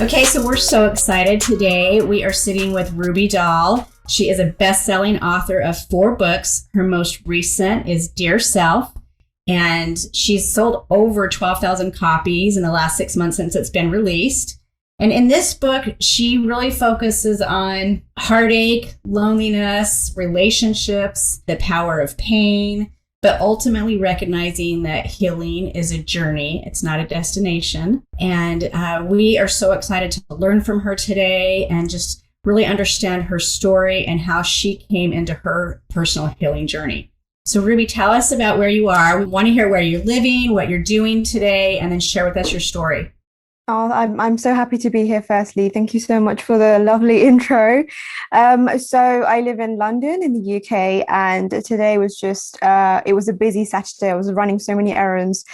Okay, so we're so excited today. We are sitting with Ruby Dhal. She is a best-selling author of 4 books. Her most recent is Dear Self, and she's sold over 12,000 copies in the last 6 months since it's been released. And in this book, she really focuses on heartache, loneliness, relationships, the power of pain, but ultimately recognizing that healing is a journey. It's not a destination. And we are so excited to learn from her today and just really understand her story and how she came into her personal healing journey. So Ruby, tell us about where you are. We want to hear where you're living, what you're doing today, and then share with us your story. Oh, I'm so happy to be here. Firstly, thank you so much for the lovely intro. So I live in London in the UK, and today was just it was a busy Saturday. I was running so many errands.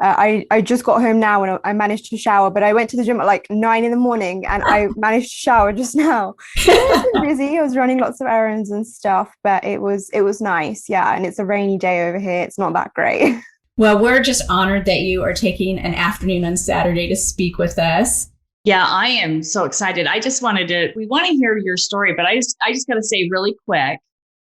I just got home now and I managed to shower, but I went to the gym at like 9 in the morning and I managed to shower just now. It's been busy. I was running lots of errands and stuff, but it was nice. Yeah, and it's a rainy day over here. It's not that great. Well, we're just honored that you are taking an afternoon on Saturday to speak with us. Yeah, I am so excited. We want to hear your story, but I just got to say really quick.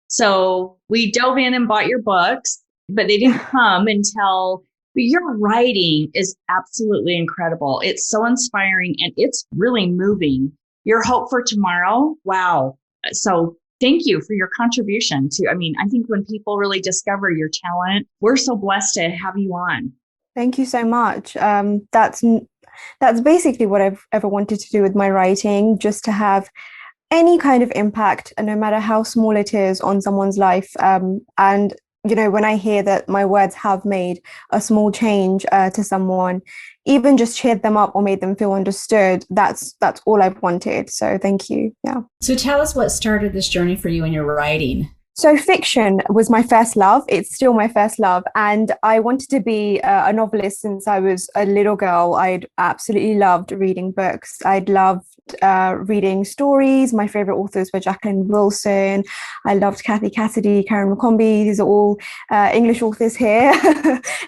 So we dove in and bought your books, but they didn't come until your writing is absolutely incredible. It's so inspiring and it's really moving. Your hope for tomorrow. Wow. So thank you for your contribution to, I think when people really discover your talent, we're so blessed to have you on. Thank you so much. That's basically what I've ever wanted to do with my writing, just to have any kind of impact, no matter how small it is, on someone's life. And when I hear that my words have made a small change to someone, even just cheered them up or made them feel understood, that's all I've wanted. So thank you. Yeah. So tell us what started this journey for you in your writing. So fiction was my first love. It's still my first love. And I wanted to be a novelist since I was a little girl. I'd absolutely loved reading books. I'd loved reading stories. My favorite authors were Jacqueline Wilson. I loved Kathy Cassidy, Karen McCombie. These are all English authors here.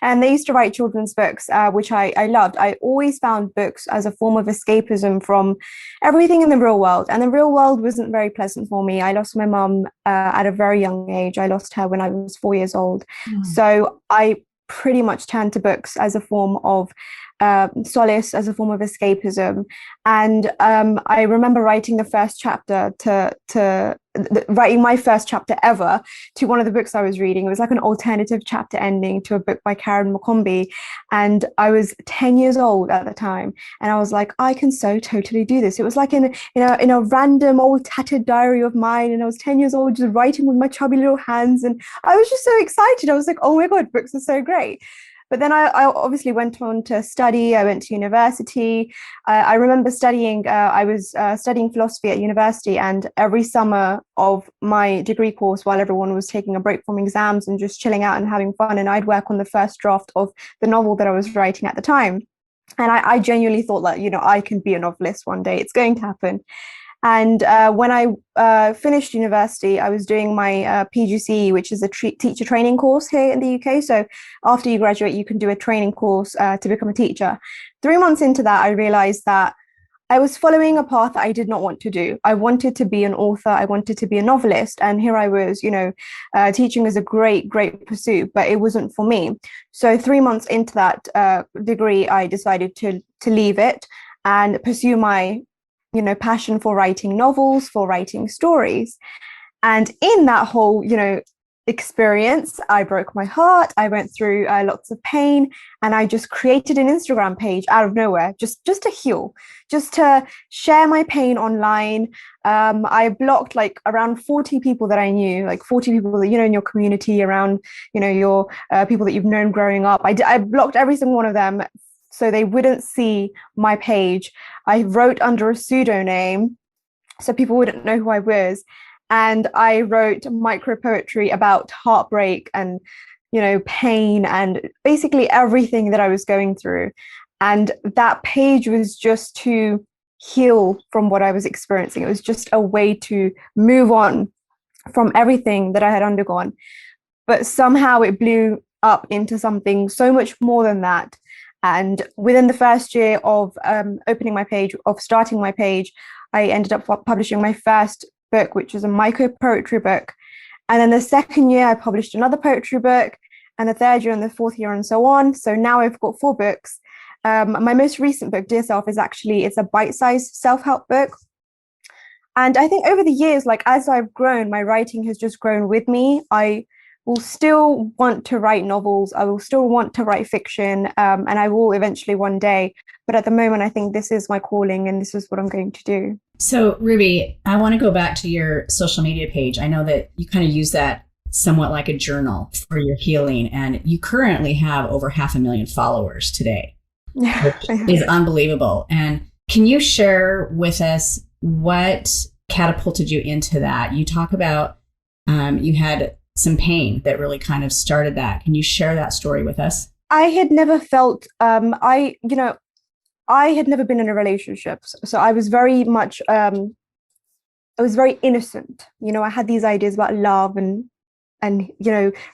And they used to write children's books, which I loved. I always found books as a form of escapism from everything in the real world. And the real world wasn't very pleasant for me. I lost my mum at a very young age. I lost her when I was 4 years old. So I pretty much turned to books as a form of solace, as a form of escapism. And I remember writing the first chapter writing my first chapter ever to one of the books I was reading. It was like an alternative chapter ending to a book by Karen McCombie. And I was 10 years old at the time. And I was like, I can so totally do this. It was like in a random old tattered diary of mine. And I was 10 years old, just writing with my chubby little hands. And I was just so excited. I was like, oh my God, books are so great. But then I obviously went on to study. I went to university. I remember studying, I was studying philosophy at university, and every summer of my degree course, while everyone was taking a break from exams and just chilling out and having fun, and I'd work on the first draft of the novel that I was writing at the time. And I genuinely thought that, I can be a novelist one day. It's going to happen. And when I finished university, I was doing my PGCE, which is a teacher training course here in the UK. So after you graduate, you can do a training course to become a teacher. 3 months into that, I realized that I was following a path that I did not want to do. I wanted to be an author. I wanted to be a novelist. And here I was, teaching is a great, great pursuit, but it wasn't for me. So 3 months into that degree, I decided to leave it and pursue my passion for writing novels, for writing stories. And in that whole, experience, I broke my heart. I went through lots of pain, and I just created an Instagram page out of nowhere, just to heal, just to share my pain online. I blocked like around 40 people that I knew, like 40 people that in your community, around your people that you've known growing up. I blocked every single one of them, so they wouldn't see my page. I wrote under a pseudonym so people wouldn't know who I was. And I wrote micro poetry about heartbreak and, pain and basically everything that I was going through. And that page was just to heal from what I was experiencing. It was just a way to move on from everything that I had undergone. But somehow it blew up into something so much more than that. And within the first year of starting my page, I ended up publishing my first book, which was a micro poetry book. And then the second year, I published another poetry book, and the third year and the fourth year, and so on. So now I've got 4 books. My most recent book, Dear Self, it's a bite-sized self-help book. And I think over the years, like as I've grown, my writing has just grown with me. I will still want to write novels. I will still want to write fiction, and I will eventually one day. But at the moment, I think this is my calling and this is what I'm going to do. So, Ruby, I want to go back to your social media page. I know that you kind of use that somewhat like a journal for your healing, and you currently have over 500,000 followers today, which is unbelievable. And can you share with us what catapulted you into that? You talk about you had some pain that really kind of started that. Can you share that story with us? I had never felt, I had never been in a relationship. So I was very much, I was very innocent. I had these ideas about love and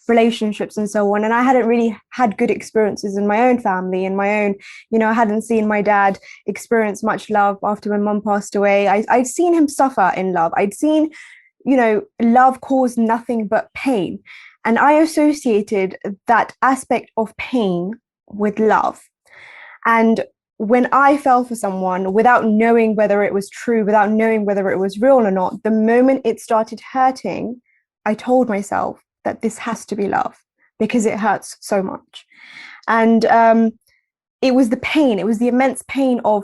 relationships and so on. And I hadn't really had good experiences in my own family and my own, I hadn't seen my dad experience much love after my mum passed away. I'd seen him suffer in love. I'd seen, love cause nothing but pain. And I associated that aspect of pain with love. And when I fell for someone without knowing whether it was true, without knowing whether it was real or not, the moment it started hurting, I told myself that this has to be love because it hurts so much. And it was the pain, it was the immense pain of,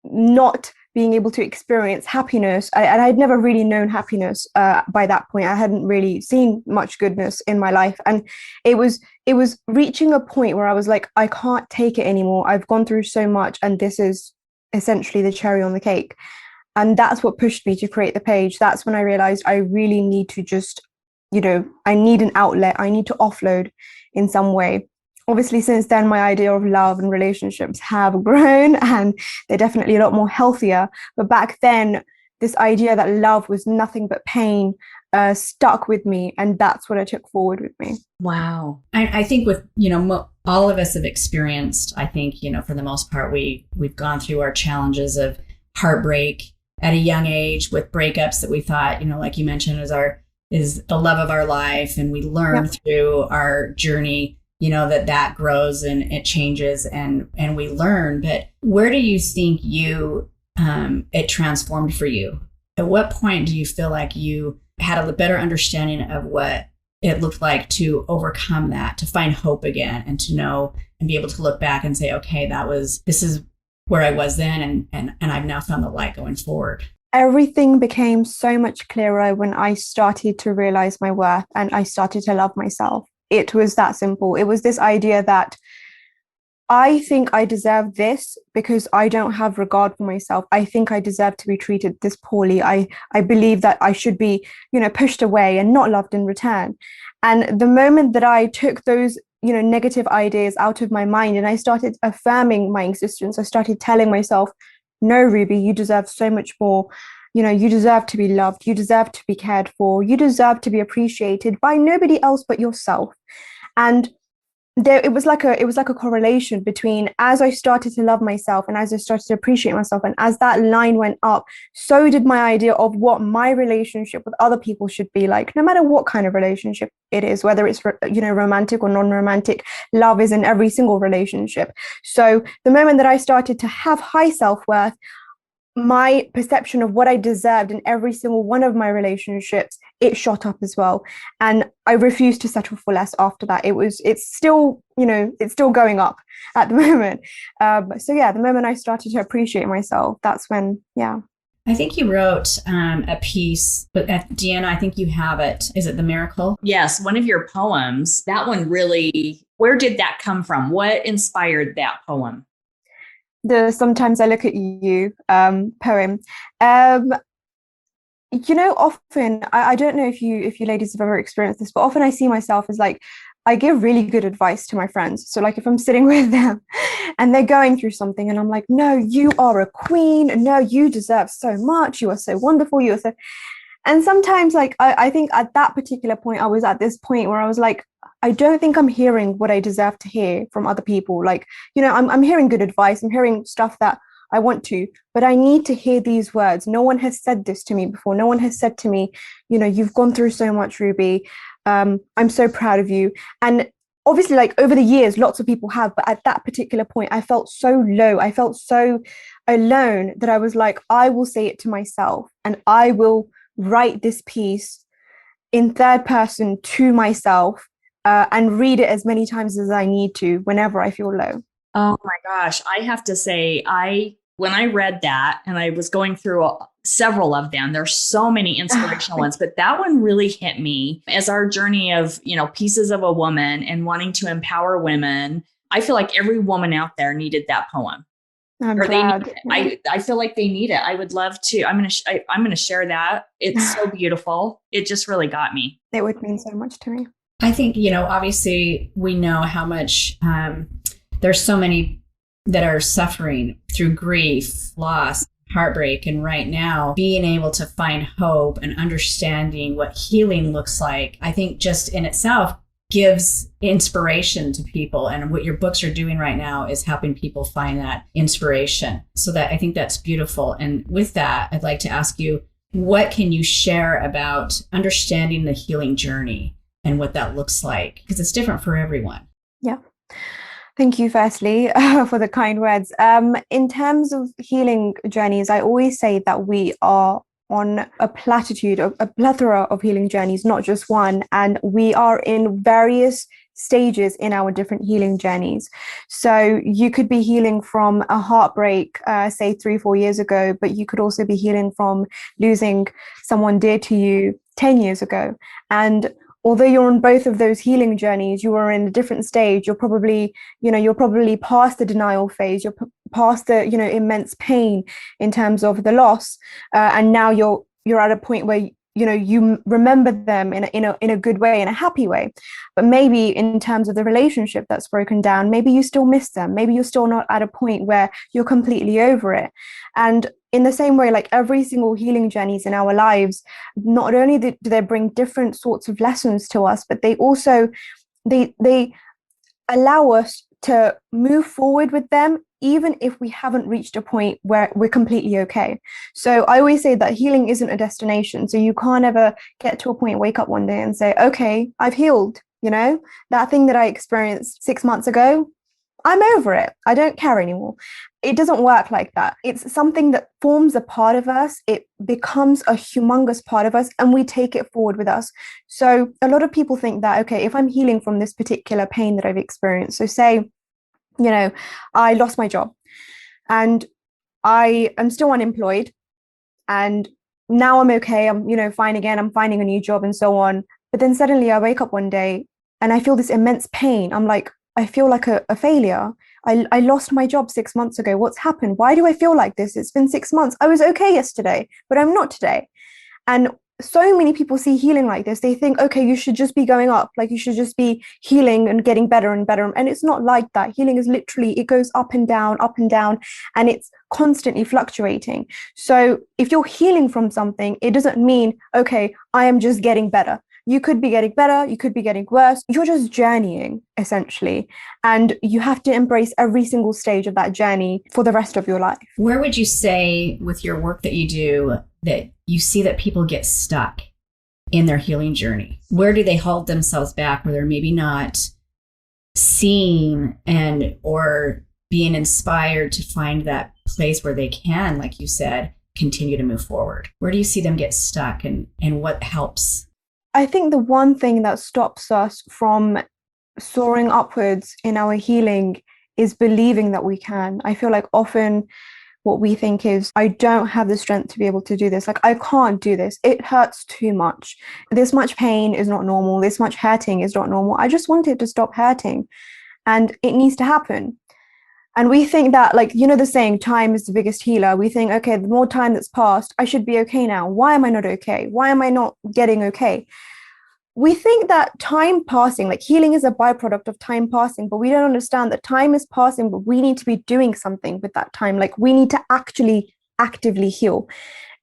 not being able to experience happiness. And I'd never really known happiness by that point. I hadn't really seen much goodness in my life. And it was reaching a point where I was like, I can't take it anymore. I've gone through so much, and this is essentially the cherry on the cake. And that's what pushed me to create the page. That's when I realized I really need to just, I need an outlet. I need to offload in some way. Obviously, since then, my idea of love and relationships have grown, and they're definitely a lot more healthier. But back then, this idea that love was nothing but pain stuck with me. And that's what I took forward with me. Wow. I think with, all of us have experienced, I think, for the most part, we've gone through our challenges of heartbreak at a young age with breakups that we thought, like you mentioned, is the love of our life. And we learn through our journey, that grows and it changes and we learn. But where do you think it transformed for you? At what point do you feel like you had a better understanding of what it looked like to overcome that, to find hope again, and to know and be able to look back and say, okay, this is where I was then, and I've now found the light going forward? Everything became so much clearer when I started to realize my worth and I started to love myself. It was that simple. It was this idea that I think I deserve this because I don't have regard for myself. I think I deserve to be treated this poorly. I believe that I should be, pushed away and not loved in return. And the moment that I took those negative ideas out of my mind and I started affirming my existence, I started telling myself, no, Ruby, you deserve so much more. You deserve to be loved. You deserve to be cared for. You deserve to be appreciated by nobody else but yourself. And it was like a correlation between, as I started to love myself and as I started to appreciate myself, and as that line went up, so did my idea of what my relationship with other people should be like, no matter what kind of relationship it is, whether it's romantic or non-romantic. Love is in every single relationship. So the moment that I started to have high self-worth, my perception of what I deserved in every single one of my relationships, it shot up as well. And I refused to settle for less after that. It's still going up at the moment. The moment I started to appreciate myself, that's when, I think you wrote a piece, but Deanna, I think you have it. Is it The Miracle? Yes, one of your poems. That one really, where did that come from? What inspired that poem? The Sometimes I Look at You poem. Often, I don't know if you ladies have ever experienced this, but often I see myself as like, I give really good advice to my friends. So like if I'm sitting with them and they're going through something and I'm like, no, you are a queen. No, you deserve so much. You are so wonderful. And sometimes, like, I think at that particular point, I was at this point where I was like, I don't think I'm hearing what I deserve to hear from other people. Like, I'm hearing good advice, I'm hearing stuff that I want to, but I need to hear these words. No one has said this to me before. No one has said to me, you've gone through so much, Ruby. I'm so proud of you. And obviously, like, over the years, lots of people have, but at that particular point, I felt so low. I felt so alone that I was like, I will say it to myself, and I will write this piece in third person to myself, and read it as many times as I need to whenever I feel low. Oh my gosh. I have to say, when I read that, and I was going through several of them, there's so many inspirational ones, but that one really hit me as our journey of, pieces of a woman and wanting to empower women. I feel like every woman out there needed that poem. I'm glad. I feel like they need it. I would love to. I'm going to share that. It's so beautiful. It just really got me. It would mean so much to me. I think, obviously we know how much there's so many that are suffering through grief, loss, heartbreak. And right now, being able to find hope and understanding what healing looks like, I think just in itself gives inspiration to people. And what your books are doing right now is helping people find that inspiration. So that I think that's beautiful. And with that, I'd like to ask you, what can you share about understanding the healing journey and what that looks like? Because it's different for everyone. Yeah. Thank you, firstly, for the kind words. In terms of healing journeys, I always say that we are on a plethora of healing journeys, not just one. And we are in various stages in our different healing journeys. So you could be healing from a heartbreak, say 3-4 years ago, but you could also be healing from losing someone dear to you 10 years ago. And although you're on both of those healing journeys, you are in a different stage. You're probably past the denial phase. You're past the, immense pain in terms of the loss. And now you're at a point where, you remember them in a good way, in a happy way. But maybe in terms of the relationship that's broken down, maybe you still miss them. Maybe you're still not at a point where you're completely over it. And in the same way, like every single healing journeys in our lives, not only do they bring different sorts of lessons to us, but they also they allow us to move forward with them, even if we haven't reached a point where we're completely okay. So I always say that healing isn't a destination. So you can't ever get to a point, wake up one day and say, okay, I've healed. That thing that I experienced 6 months ago, I'm over it. I don't care anymore. It doesn't work like that. It's something that forms a part of us. It becomes a humongous part of us, and we take it forward with us. So a lot of people think that, okay, if I'm healing from this particular pain that I've experienced, so say, I lost my job and I am still unemployed, and now I'm okay. I'm, fine again. I'm finding a new job and so on. But then suddenly I wake up one day and I feel this immense pain. I'm like, I feel like a failure. I lost my job 6 months ago. What's happened? Why do I feel like this? It's been 6 months. I was okay yesterday, but I'm not today. And so many people see healing like this. They think, okay, you should just be going up. Like you should just be healing and getting better and better. And it's not like that. Healing is literally, it goes up and down, and it's constantly fluctuating. So if you're healing from something, it doesn't mean, okay, I am just getting better. You could be getting better, you could be getting worse. You're just journeying, essentially. And you have to embrace every single stage of that journey for the rest of your life. Where would you say, with your work that you do, that you see that people get stuck in their healing journey? Where do they hold themselves back, where they're maybe not seeing or being inspired to find that place where they can, like you said, continue to move forward? Where do you see them get stuck, and what helps? I think the one thing that stops us from soaring upwards in our healing is believing that we can. I feel like often what we think is, I don't have the strength to be able to do this. Like, I can't do this. It hurts too much. This much pain is not normal. This much hurting is not normal. I just want it to stop hurting, and it needs to happen. And we think that, like, the saying, time is the biggest healer. We think, okay, the more time that's passed, I should be okay now. Why am I not okay? Why am I not getting okay? We think that time passing, like healing is a byproduct of time passing, but we don't understand that time is passing, but we need to be doing something with that time. Like, we need to actually actively heal.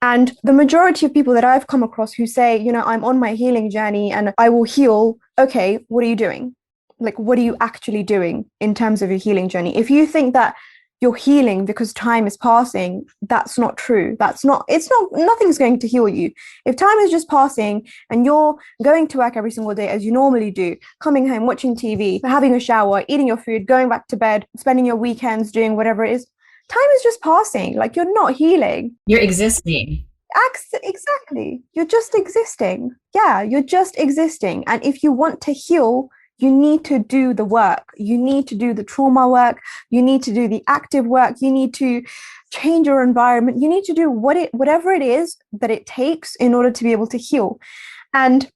And the majority of people that I've come across who say, I'm on my healing journey and I will heal. Okay, what are you doing? Like, what are you actually doing in terms of your healing journey? If you think that you're healing because time is passing, that's not true. Nothing's going to heal you. If time is just passing and you're going to work every single day as you normally do, coming home, watching TV, having a shower, eating your food, going back to bed, spending your weekends doing whatever it is, time is just passing. Like, you're not healing. You're existing. Exactly. You're just existing. Yeah, you're just existing. And if you want to heal, you need to do the work. You need to do the trauma work. You need to do the active work. You need to change your environment. You need to do whatever it is that it takes in order to be able to heal. And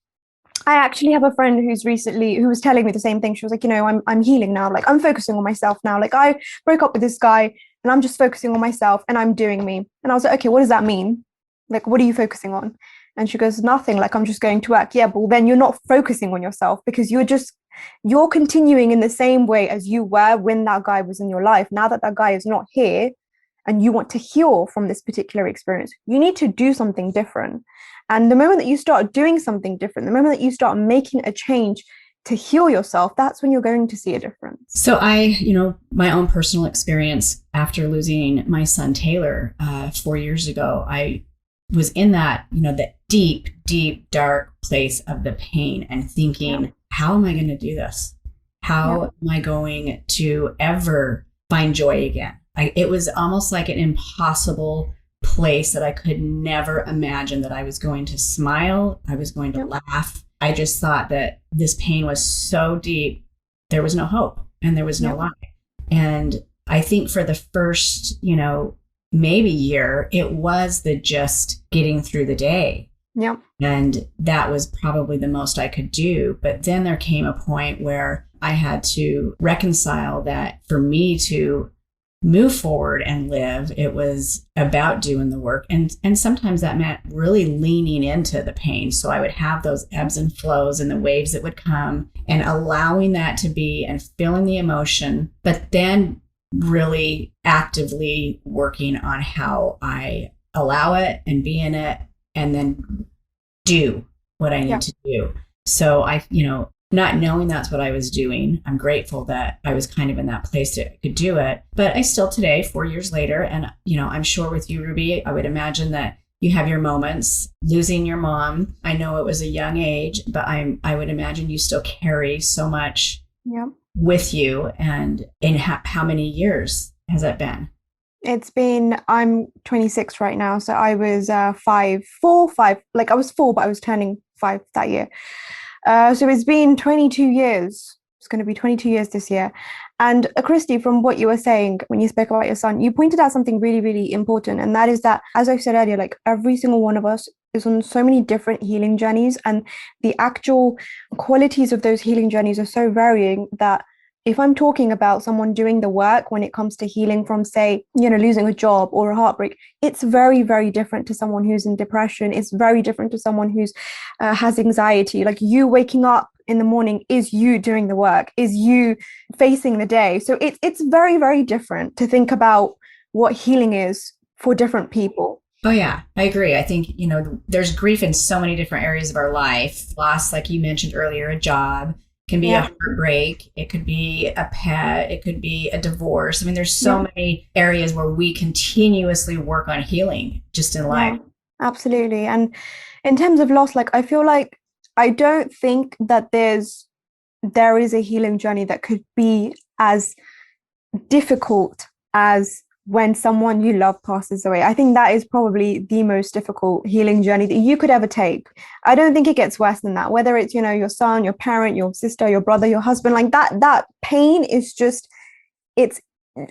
I actually have a friend who was telling me the same thing. She was like, I'm healing now. Like, I'm focusing on myself now. Like, I broke up with this guy and I'm just focusing on myself and I'm doing me. And I was like, okay, what does that mean? Like, what are you focusing on? And she goes, nothing. Like, I'm just going to work. Yeah, but then you're not focusing on yourself because you're continuing in the same way as you were when that guy was in your life. Now that guy is not here and you want to heal from this particular experience, you need to do something different. And the moment that you start doing something different, the moment that you start making a change to heal yourself, that's when you're going to see a difference. So my own personal experience after losing my son, Taylor, 4 years ago, I was in that, that deep, deep, dark place of the pain and thinking, how am I going to do this? How am I going to ever find joy again? It was almost like an impossible place that I could never imagine that I was going to smile. I was going to laugh. I just thought that this pain was so deep, there was no hope and there was no light. And I think for the first, maybe year, it was the just getting through the day. Yeah. And that was probably the most I could do. But then there came a point where I had to reconcile that for me to move forward and live, it was about doing the work. And sometimes that meant really leaning into the pain. So I would have those ebbs and flows and the waves that would come and allowing that to be and feeling the emotion, but then really actively working on how I allow it and be in it and then do what I need to do. So not knowing that's what I was doing, I'm grateful that I was kind of in that place that I could do it. But I still today, 4 years later, and I'm sure with you, Ruby, I would imagine that you have your moments. Losing your mom, I know it was a young age, but I would imagine you still carry so much with you. And in how many years has that been? I'm 26 right now. So I was 5, like I was 4, but I was turning 5 that year. So it's been 22 years. It's going to be 22 years this year. And Christy, from what you were saying when you spoke about your son, you pointed out something really, really important. And that is that, as I said earlier, like every single one of us is on so many different healing journeys. And the actual qualities of those healing journeys are so varying that if I'm talking about someone doing the work when it comes to healing from, say, losing a job or a heartbreak, it's very, very different to someone who's in depression. It's very different to someone who's has anxiety. Like, you waking up in the morning is you doing the work, is you facing the day. So it's very, very different to think about what healing is for different people. Oh, yeah, I agree. I think, there's grief in so many different areas of our life. Loss, like you mentioned earlier, a job. Can be a heartbreak. It could be a pet. It could be a divorce. I mean, there's so many areas where we continuously work on healing just in life. Absolutely. And in terms of loss, like, I feel like I don't think that there is a healing journey that could be as difficult as when someone you love passes away. I think that is probably the most difficult healing journey that you could ever take. I don't think it gets worse than that, whether it's, your son, your parent, your sister, your brother, your husband, like that pain is just, it's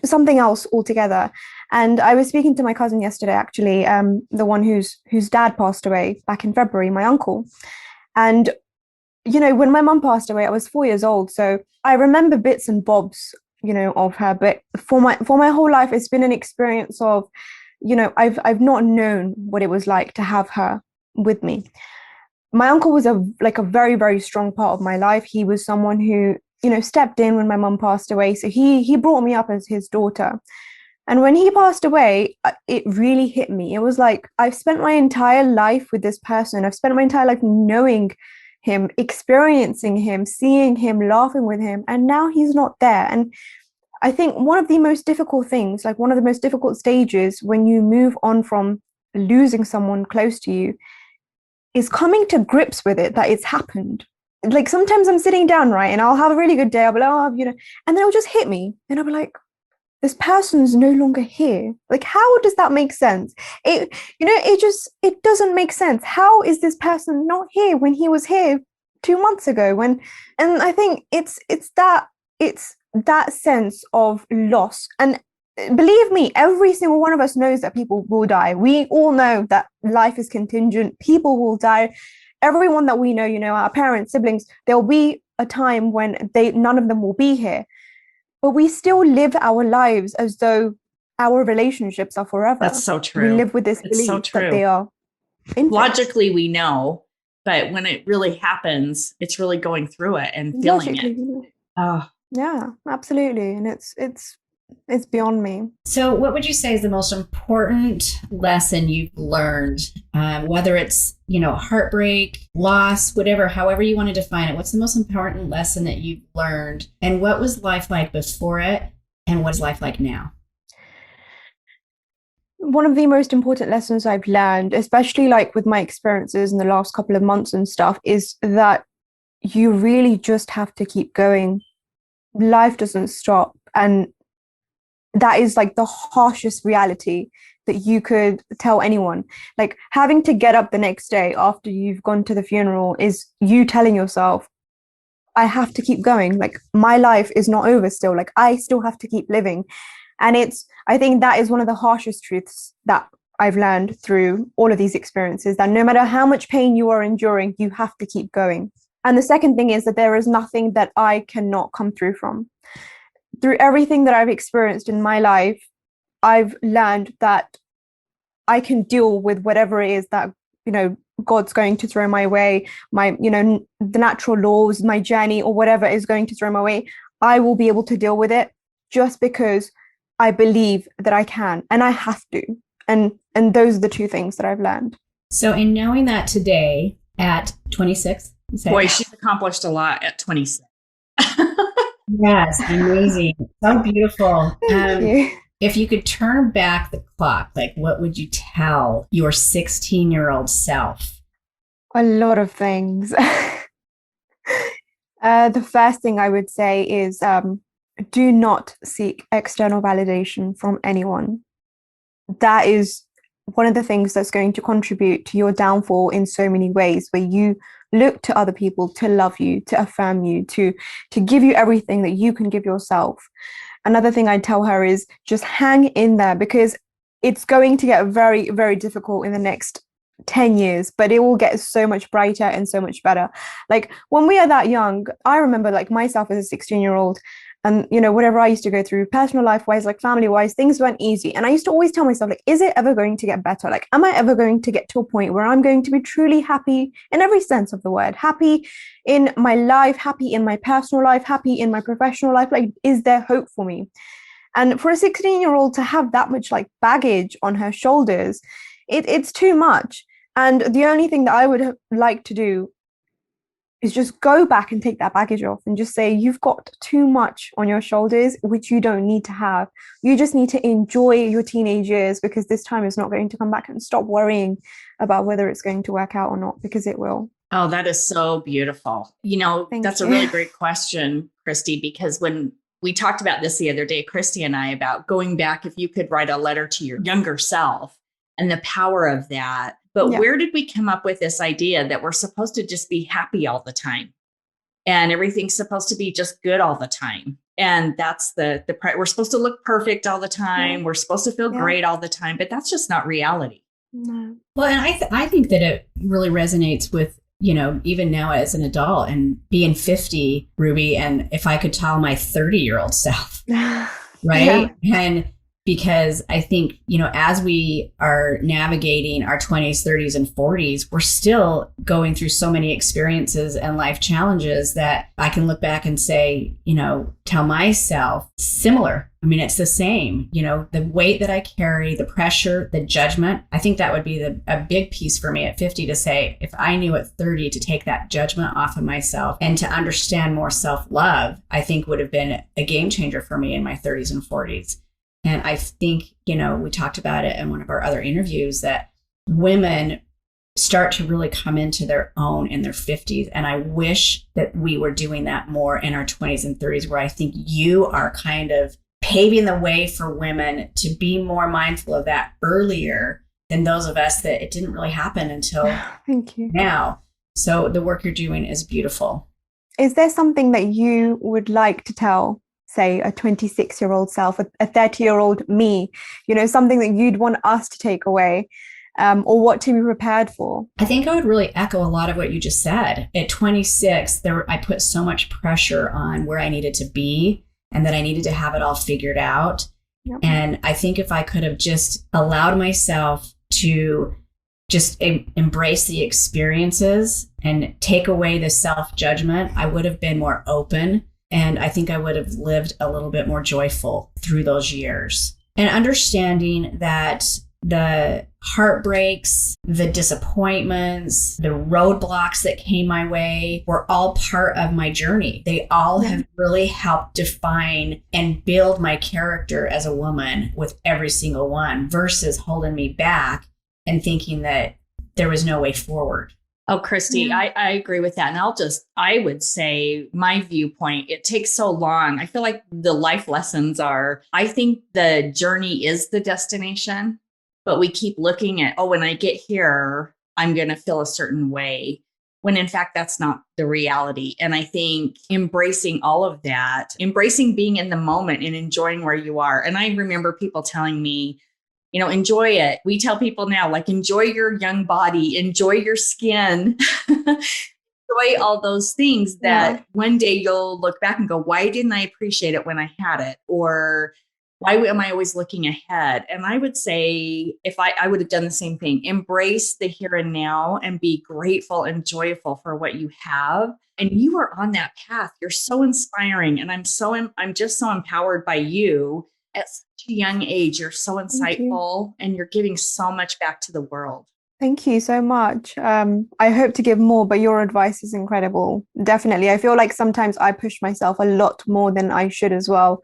something else altogether. And I was speaking to my cousin yesterday, actually, the one whose dad passed away back in February, my uncle. And, when my mum passed away, I was 4 years old. So I remember bits and bobs of her, but for my whole life, it's been an experience of, I've not known what it was like to have her with me. My uncle was a very, very strong part of my life. He was someone who, stepped in when my mum passed away. So he brought me up as his daughter. And when he passed away, it really hit me. It was like, I've spent my entire life with this person. I've spent my entire life knowing him, experiencing him, seeing him, laughing with him, and now he's not there. And I think one of the most difficult things, like one of the most difficult stages when you move on from losing someone close to you, is coming to grips with it, that it's happened. Like sometimes I'm sitting down, right, and I'll have a really good day. I'll be like, oh, and then it'll just hit me, and I'll be like, this person's no longer here. Like, how does that make sense? It doesn't make sense. How is this person not here when he was here 2 months ago? And I think it's that sense of loss. And believe me, every single one of us knows that people will die. We all know that life is contingent. People will die. Everyone that we know, our parents, siblings, there'll be a time when none of them will be here. But we still live our lives as though our relationships are forever. That's so true. We live with this belief that they are infinite. Logically, we know, but when it really happens, it's really going through it and feeling it. Oh. Yeah, absolutely. And it's beyond me. So what would you say is the most important lesson you've learned, whether it's, heartbreak, loss, whatever, however you want to define it? What's the most important lesson that you've learned, and what was life like before it, and what's life like now? One of the most important lessons I've learned, especially like with my experiences in the last couple of months and stuff, is that you really just have to keep going. Life doesn't stop. And that is like the harshest reality that you could tell anyone. Like having to get up the next day after you've gone to the funeral is you telling yourself, I have to keep going. Like my life is not over still. Like I still have to keep living. And I think that is one of the harshest truths that I've learned through all of these experiences, that no matter how much pain you are enduring, you have to keep going. And the second thing is that there is nothing that I cannot come through from. Through everything that I've experienced in my life, I've learned that I can deal with whatever it is that, God's going to throw my way, my, the natural laws, my journey, or whatever is going to throw my way. I will be able to deal with it just because I believe that I can, and I have to. And those are the two things that I've learned. So in knowing that today at 26, boy, she's accomplished a lot at 26. Yes, amazing. So beautiful. Thank you. If you could turn back the clock, like what would you tell your 16-year-old self? A lot of things. The first thing I would say is do not seek external validation from anyone. That is one of the things that's going to contribute to your downfall in so many ways, where you look to other people to love you, to affirm you, to give you everything that you can give yourself. Another thing I'd tell her is just hang in there, because it's going to get very, very difficult in the next 10 years, but it will get so much brighter and so much better. Like when we are that young, I remember like myself as a 16-year-old, and whatever I used to go through personal life wise, like family wise, things weren't easy. And I used to always tell myself, like, is it ever going to get better? Like, am I ever going to get to a point where I'm going to be truly happy in every sense of the word? Happy in my life, happy in my personal life, happy in my professional life? Like, is there hope for me? And for a 16-year-old to have that much like baggage on her shoulders, it's too much. And the only thing that I would like to do is just go back and take that baggage off and just say, you've got too much on your shoulders, which you don't need to have. You just need to enjoy your teenage years, because this time is not going to come back, and stop worrying about whether it's going to work out or not, because it will. Oh, that is so beautiful. That's a really great question, Christy, because when we talked about this the other day, Christy and I, about going back, if you could write a letter to your younger self and the power of that. But where did we come up with this idea that we're supposed to just be happy all the time and everything's supposed to be just good all the time? And that's we're supposed to look perfect all the time. Yeah. We're supposed to feel great all the time, but that's just not reality. No. Well, and I think that it really resonates with, even now as an adult and being 50, Ruby, and if I could tell my 30-year-old self, right? Yeah. And because I think, as we are navigating our 20s, 30s, and 40s, we're still going through so many experiences and life challenges that I can look back and say, tell myself similar. I mean, it's the same, the weight that I carry, the pressure, the judgment. I think that would be a big piece for me at 50 to say, if I knew at 30 to take that judgment off of myself and to understand more self-love, I think would have been a game changer for me in my 30s and 40s. And I think, we talked about it in one of our other interviews that women start to really come into their own in their 50s. And I wish that we were doing that more in our 20s and 30s, where I think you are kind of paving the way for women to be more mindful of that earlier than those of us that it didn't really happen until Thank you. now. So the work you're doing is beautiful. Is there something that you would like to tell, say, a 26-year-old self, a 30-year-old me, something that you'd want us to take away, or what to be prepared for? I think I would really echo a lot of what you just said. At 26, I put so much pressure on where I needed to be and that I needed to have it all figured out. Yep. And I think if I could have just allowed myself to just embrace the experiences and take away the self-judgment, I would have been more open. And I think I would have lived a little bit more joyful through those years. And understanding that the heartbreaks, the disappointments, the roadblocks that came my way were all part of my journey. They all have really helped define and build my character as a woman with every single one, versus holding me back and thinking that there was no way forward. Oh, Christy, I agree with that. And I would say my viewpoint, it takes so long. I feel like the life lessons I think the journey is the destination, but we keep looking at, when I get here, I'm going to feel a certain way, when in fact, that's not the reality. And I think embracing all of that, embracing being in the moment and enjoying where you are. And I remember people telling me, enjoy it. We tell people now, enjoy your young body, enjoy your skin, enjoy all those things that one day you'll look back and go, why didn't I appreciate it when I had it? Or why am I always looking ahead? And I would say, if I would have done the same thing, embrace the here and now and be grateful and joyful for what you have. And you are on that path. You're so inspiring. And I'm just so empowered by you at such a young age. You're so insightful and you're giving so much back to the world. Thank you so much. I hope to give more, but your advice is incredible. Definitely. I feel like sometimes I push myself a lot more than I should as well.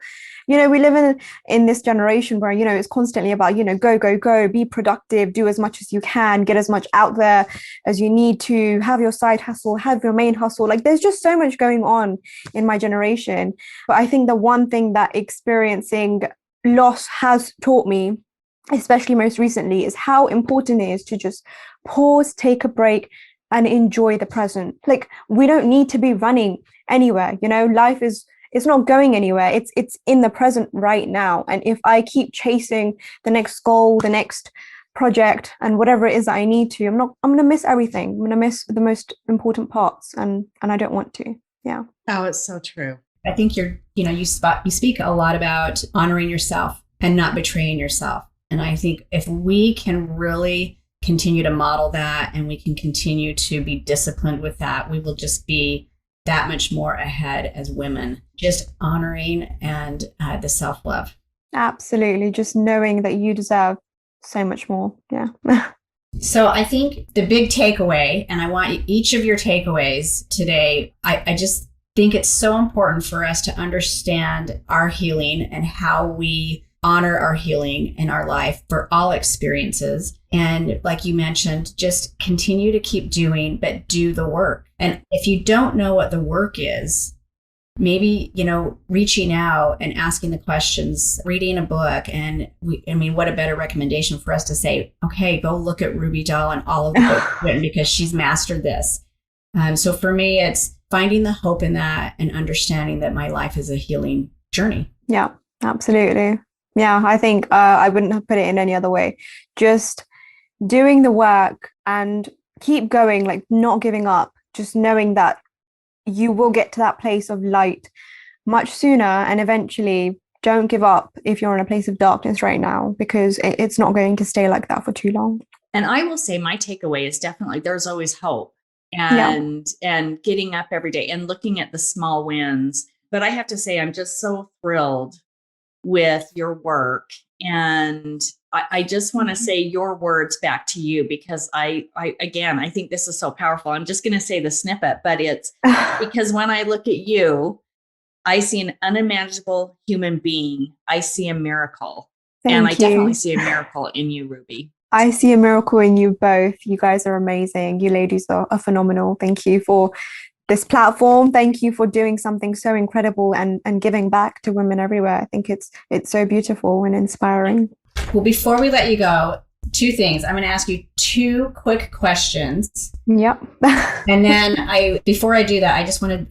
We live in this generation where, it's constantly about, go, go, go, be productive, do as much as you can, get as much out there as you need to, have your side hustle, have your main hustle. There's just so much going on in my generation. But I think the one thing that experiencing loss has taught me, especially most recently, is how important it is to just pause, take a break, and enjoy the present. We don't need to be running anywhere. Life it's not going anywhere. It's in the present right now. And if I keep chasing the next goal, the next project, and whatever it is that I need to, I'm going to miss everything. I'm going to miss the most important parts, and I don't want to. Yeah. Oh, it's so true. I think you speak a lot about honoring yourself and not betraying yourself. And I think if we can really continue to model that and we can continue to be disciplined with that, we will just be that much more ahead as women, just honoring and the self-love. Absolutely. Just knowing that you deserve so much more. Yeah. So I think the big takeaway, and I want each of your takeaways today, I just think it's so important for us to understand our healing and how we honor our healing in our life for all experiences. And like you mentioned, just continue to keep doing, but do the work. And if you don't know what the work is, maybe, reaching out and asking the questions, reading a book. And what a better recommendation for us to say, okay, go look at Ruby Dhal and all of the books written because she's mastered this. So for me, it's finding the hope in that and understanding that my life is a healing journey. Yeah, absolutely. Yeah, I think I wouldn't have put it in any other way. Just doing the work and keep going, not giving up, just knowing that you will get to that place of light much sooner, and eventually don't give up if you're in a place of darkness right now, because it's not going to stay like that for too long. And I will say my takeaway is definitely there's always hope, and getting up every day and looking at the small wins. But I have to say, I'm just so thrilled with your work. And I just want to say your words back to you, because I think this is so powerful. I'm just going to say the snippet, but it's because when I look at you, I see an unimaginable human being. I see a miracle. I definitely see a miracle in you, Ruby. I see a miracle in you both. You guys are amazing. You ladies are phenomenal. Thank you for this platform. Thank you for doing something so incredible and giving back to women everywhere. I think it's so beautiful and inspiring. Well, before we let you go, two things. I'm going to ask you two quick questions. Yep. And then before I do that,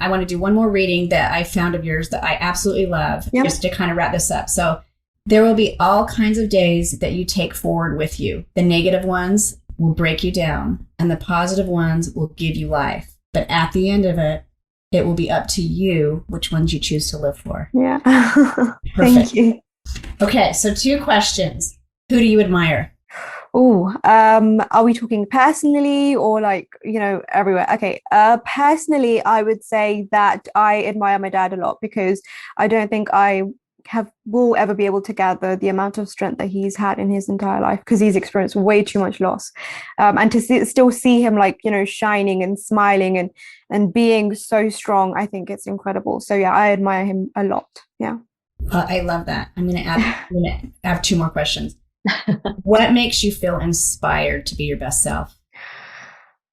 I want to do one more reading that I found of yours that I absolutely love, just to kind of wrap this up. So there will be all kinds of days that you take forward with you. The negative ones will break you down, and the positive ones will give you life. But at the end of it, it will be up to you which ones you choose to live for. Yeah. Perfect. Thank you. Okay, so two questions. Who do you admire? Oh, are we talking personally or like, everywhere? Okay. Personally, I would say that I admire my dad a lot, because I don't think I will ever be able to gather the amount of strength that he's had in his entire life, because he's experienced way too much loss, and to still see him shining and smiling and being so strong, I think it's incredible. So yeah, I admire him a lot. Yeah. I love that. I'm going to add two more questions. What makes you feel inspired to be your best self?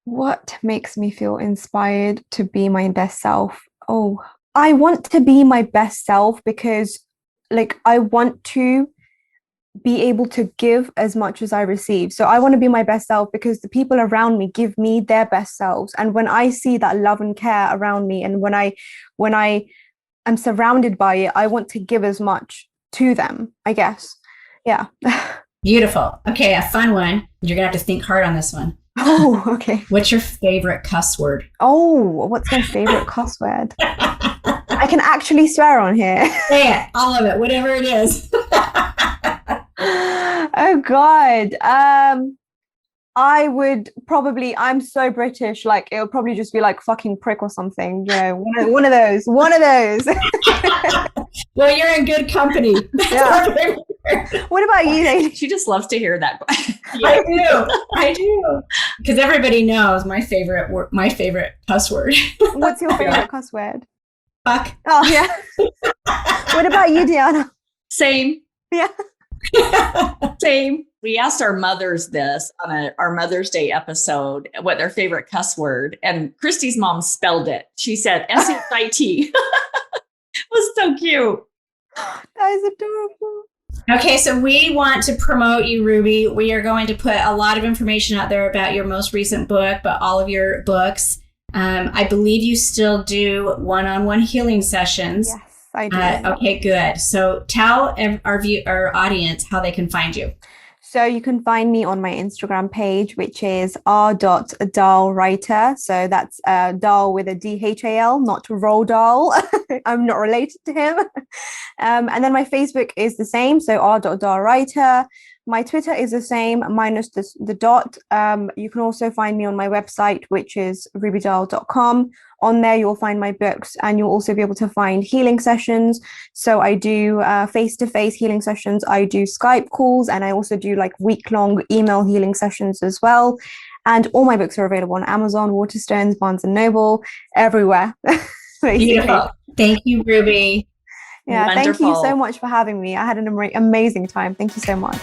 What makes me feel inspired to be my best self? Oh, I want to be my best self because I want to be able to give as much as I receive. So I want to be my best self because the people around me give me their best selves. And when I see that love and care around me, and when I am surrounded by it, I want to give as much to them, I guess. Yeah. Beautiful. Okay, a fun one. You're going to have to think hard on this one. Oh, okay. What's your favorite cuss word? Oh, what's my favorite cuss word? I can actually swear on here. Say it, all of it, whatever it is. Oh God. I would probably, I'm so British, it would probably just be fucking prick or something, one of those. Well, you're in good company. Yeah. What about you, lady? She just loves to hear that. I do. Because everybody knows my favorite cuss word. What's your favorite cuss word? Fuck. Oh, yeah. What about you, Diana? Same. Yeah. Same. We asked our mothers this on our Mother's Day episode, what their favorite cuss word. And Christy's mom spelled it. She said S-H-I-T. It was so cute. That is adorable. Okay, so we want to promote you, Ruby. We are going to put a lot of information out there about your most recent book, but all of your books. I believe you still do one-on-one healing sessions. Yes, I do. Okay, good. So tell our audience how they can find you. So you can find me on my Instagram page, which is r.dalwriter. So that's Dahl with a D-H-A-L, not Roald Dahl. I'm not related to him. And then my Facebook is the same. So r.dalwriter. My Twitter is the same, minus the dot. You can also find me on my website, which is rubydhal.com. On there, you'll find my books, and you'll also be able to find healing sessions. So I do face-to-face healing sessions. I do Skype calls, and I also do week-long email healing sessions as well. And all my books are available on Amazon, Waterstones, Barnes & Noble, everywhere. Beautiful. Thank you, Ruby. Yeah, Wonderful. Thank you so much for having me. I had an amazing time. Thank you so much.